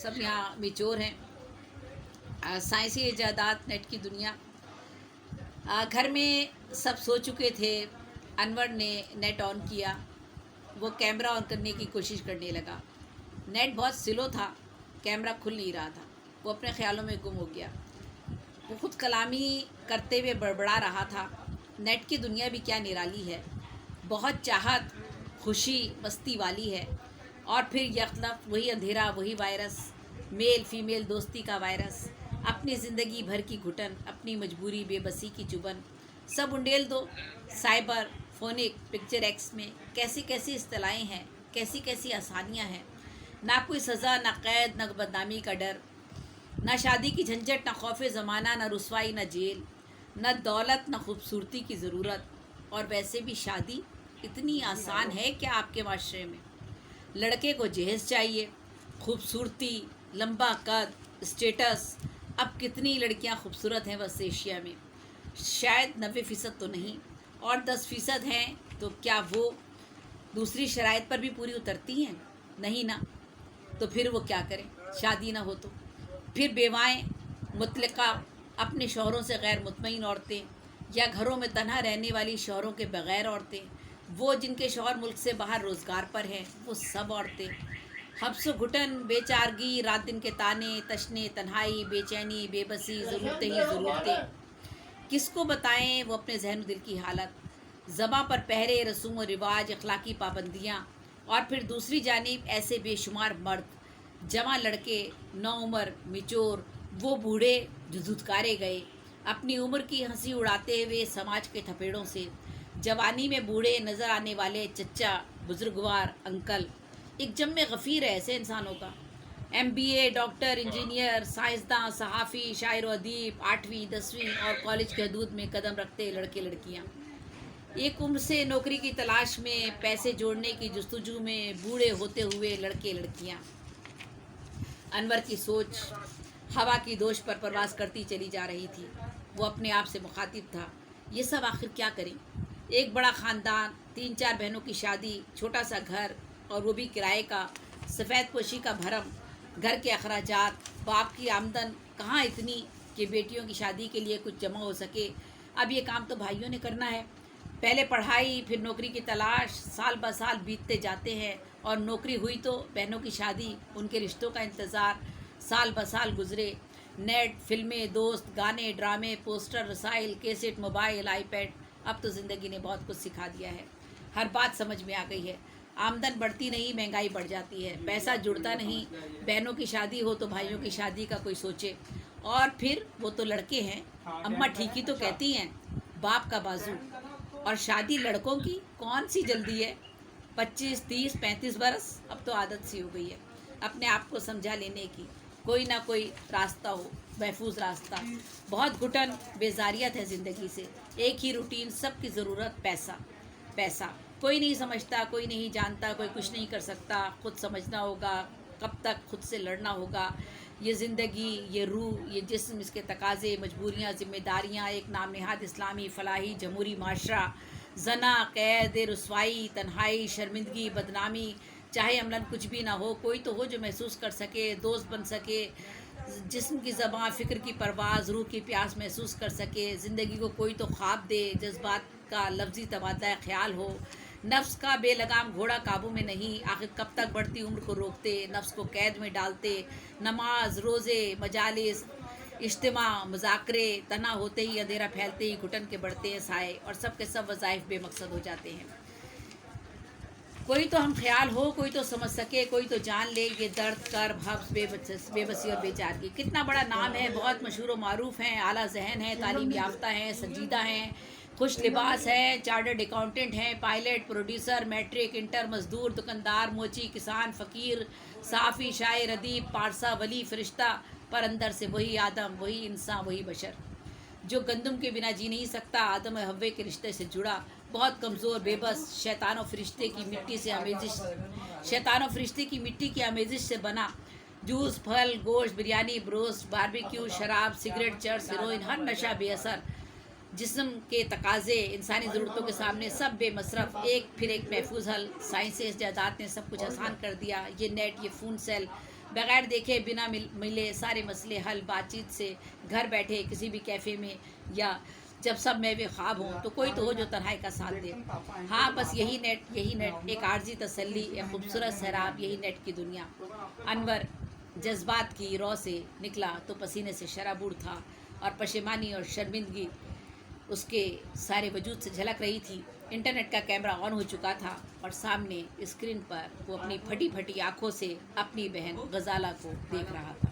सब यहाँ मेच्योर हैं। साइंसी इजादात, नेट की दुनिया। घर में सब सो चुके थे। अनवर ने नेट ऑन किया। वो कैमरा ऑन करने की कोशिश करने लगा। नेट बहुत स्लो था, कैमरा खुल नहीं रहा था। वो अपने ख्यालों में गुम हो गया। वो खुद कलामी करते हुए बड़बड़ा रहा था। नेट की दुनिया भी क्या निराली है, बहुत चाहत, खुशी, मस्ती वाली है। और फिर यकलफ वही अंधेरा, वही वायरस, मेल फीमेल दोस्ती का वायरस, अपनी ज़िंदगी भर की घुटन, अपनी मजबूरी, बेबसी की चुभन, सब उंडेल दो। साइबर फोनिक पिक्चर एक्स में कैसी कैसी इस्तलाएँ हैं, कैसी कैसी आसानियाँ हैं। ना कोई सज़ा, ना कैद, ना बदनामी का डर, ना शादी की झंझट, ना खौफ ज़माना, ना रुसवाई, ना जेल, न दौलत, न खूबसूरती की ज़रूरत। और वैसे भी शादी इतनी आसान है क्या आपके माशरे में? लड़के को जहेज़ चाहिए, खूबसूरती, लंबा कद, स्टेटस। अब कितनी लड़कियां खूबसूरत हैं बस एशिया में? शायद 90% तो नहीं, और 10% हैं तो क्या वो दूसरी शराइत पर भी पूरी उतरती हैं? नहीं ना। तो फिर वो क्या करें? शादी ना हो तो फिर बेवाएँ, मुतलका, अपने शौहरों से गैर मुतमईन औरतें, या घरों में तन्हा रहने वाली शौहरों के बग़ैर औरतें, वो जिनके शौहर मुल्क से बाहर रोज़गार पर हैं, वो सब औरतें। हब्स घुटन, बेचारगी, रात दिन के ताने, तशने, तन्हाई, बेचैनी, बेबसी, ज़रूरतें ही ज़रूरतें। किसको बताएं वो अपने जहन दिल की हालत? ज़बां पर पहरे, रसूम व रिवाज, अखलाकी पाबंदियाँ, और फिर दूसरी जानिब ऐसे बेशुमार मर्द, जवां लड़के, नौउम्र, मिचोर, वो बूढ़े जो धुतकारे गए अपनी उम्र की हंसी उड़ाते हुए समाज के थपेड़ों से। जवानी में बूढ़े नज़र आने वाले चच्चा, बुजुर्गवार, अंकल। एक जम गफ़ीर है ऐसे इंसानों का। MBA, डॉक्टर, इंजीनियर, साइंसदान, सहाफ़ी, शायर व अदीब, 8वीं 10वीं और कॉलेज के हदूद में कदम रखते लड़के लड़कियां। एक उम्र से नौकरी की तलाश में, पैसे जोड़ने की जस्तजू में बूढ़े होते हुए लड़के लड़कियां। अनवर की सोच हवा की दोष पर परवास करती चली जा रही थी। वो अपने आप से मुखातिब था, ये सब आखिर क्या करें? एक बड़ा ख़ानदान, 3-4 बहनों की शादी, छोटा सा घर, और वो भी किराए का, सफ़ेद पोशी का भरम, घर के अखराजात, बाप की आमदन कहाँ इतनी कि बेटियों की शादी के लिए कुछ जमा हो सके। अब ये काम तो भाइयों ने करना है। पहले पढ़ाई, फिर नौकरी की तलाश, साल ब साल बीतते जाते हैं, और नौकरी हुई तो बहनों की शादी, उनके रिश्तों का इंतज़ार, साल ब साल गुजरे। नेट, फिल्में, दोस्त, गाने, ड्रामे, पोस्टर, रसाइल, कैसेट, मोबाइल, आईपैड। अब तो ज़िंदगी ने बहुत कुछ सिखा दिया है। हर बात समझ में आ गई है। आमदन बढ़ती नहीं, महंगाई बढ़ जाती है। पैसा जुड़ता नहीं। बहनों की शादी हो तो भाइयों की शादी का कोई सोचे। और फिर वो तो लड़के हैं, अम्मा ठीक ही तो कहती हैं, बाप का बाजू। और शादी लड़कों की कौन सी जल्दी है? 25, 30, 35 बरस। अब तो आदत सी हो गई है अपने आप को समझा लेने की। कोई ना कोई रास्ता हो, महफूज रास्ता। बहुत घुटन, बेजारियत है ज़िंदगी से। एक ही रूटीन, सबकी ज़रूरत पैसा, पैसा। कोई नहीं समझता, कोई नहीं जानता, कोई कुछ नहीं कर सकता। खुद समझना होगा, कब तक खुद से लड़ना होगा। ये ज़िंदगी, ये रूह, ये जिस्म, इसके तकाज़े, मजबूरियाँ, ज़िम्मेदारियाँ, एक नाम नहाद इस्लामी फलाही जमहूरी माशरा, जना, कैद, रुसवाई, तन्हाई, शर्मिंदगी, बदनामी। चाहे अमलन कुछ भी ना हो, कोई तो हो जो महसूस कर सके, दोस्त बन सके, जिस्म की ज़बां, फ़िक्र की परवाज़, रूह की प्यास महसूस कर सके। ज़िंदगी को कोई तो ख्वाब दे, जज्बात का लफ्ज़ी तबादला ख्याल हो। नफ्स का बेलगाम घोड़ा काबू में नहीं, आखिर कब तक बढ़ती उम्र को रोकते, नफ्स को कैद में डालते। नमाज, रोज़े, मजालिस, इज्तिमा, मुज़ाकरे, तना होते ही, अंधेरा फैलते ही घुटन के बढ़ते हैं साए, और सब के सब वज़ाइफ बेमकसद हो जाते हैं। कोई तो हम ख्याल हो, कोई तो समझ सके, कोई तो जान ले ये दर्द, कर्ब, हब्स, बेबसी और बेचारगी। कितना बड़ा नाम है, बहुत मशहूर व मारूफ हैं, आला जहन है, तालीम याफ्ता हैं, संजीदा हैं, खुश लिबास है, चार्टर्ड अकाउंटेंट हैं, पायलट, प्रोड्यूसर, मैट्रिक, इंटर, मजदूर, दुकानदार, मोची, किसान, फ़कीर, साफ़ी, शायर, अदीब, पारसा, वली, फ़रिश्ता, पर अंदर से वही आदम, वही इंसान, वही बशर जो गंदम के बिना जी नहीं सकता। आदम और हव्वे के रिश्ते से जुड़ा, बहुत कमज़ोर, बेबस, शैतान और फरिश्ते की मिट्टी से आमेजिश, शैतान और फरिश्ते की मिट्टी की आमेजिश से बना। जूस, फल, गोश्त, बिरयानी, ब्रोस्ट, बारबेक्यू, शराब, सिगरेट, चर्स, हेरोइन, हर नशा बेअसर। जिस्म के तकाजे, इंसानी ज़रूरतों के सामने सब बेमसरफ़। एक फिर एक महफूज हल, साइंस इजादात ने सब कुछ आसान कर दिया। ये नेट, ये फ़ोन सेल, بغیر دیکھے بنا ملے سارے مسئلے حل، بات چیت سے، گھر بیٹھے کسی بھی کیفے میں، یا جب سب میوے خواب ہوں تو کوئی تو ہو جو تنہائی کا ساتھ دے. ہاں بس یہی نیٹ ایک عارضی تسلی، ایک خوبصورت سیراب، یہی نیٹ کی دنیا. انور جذبات کی رو سے نکلا تو پسینے سے شرابور تھا، اور پشیمانی اور شرمندگی اس کے سارے وجود سے جھلک رہی تھی. انٹرنیٹ کا کیمرہ آن ہو چکا تھا، اور سامنے اسکرین پر وہ اپنی پھٹی پھٹی آنکھوں سے اپنی بہن غزالہ کو دیکھ رہا تھا.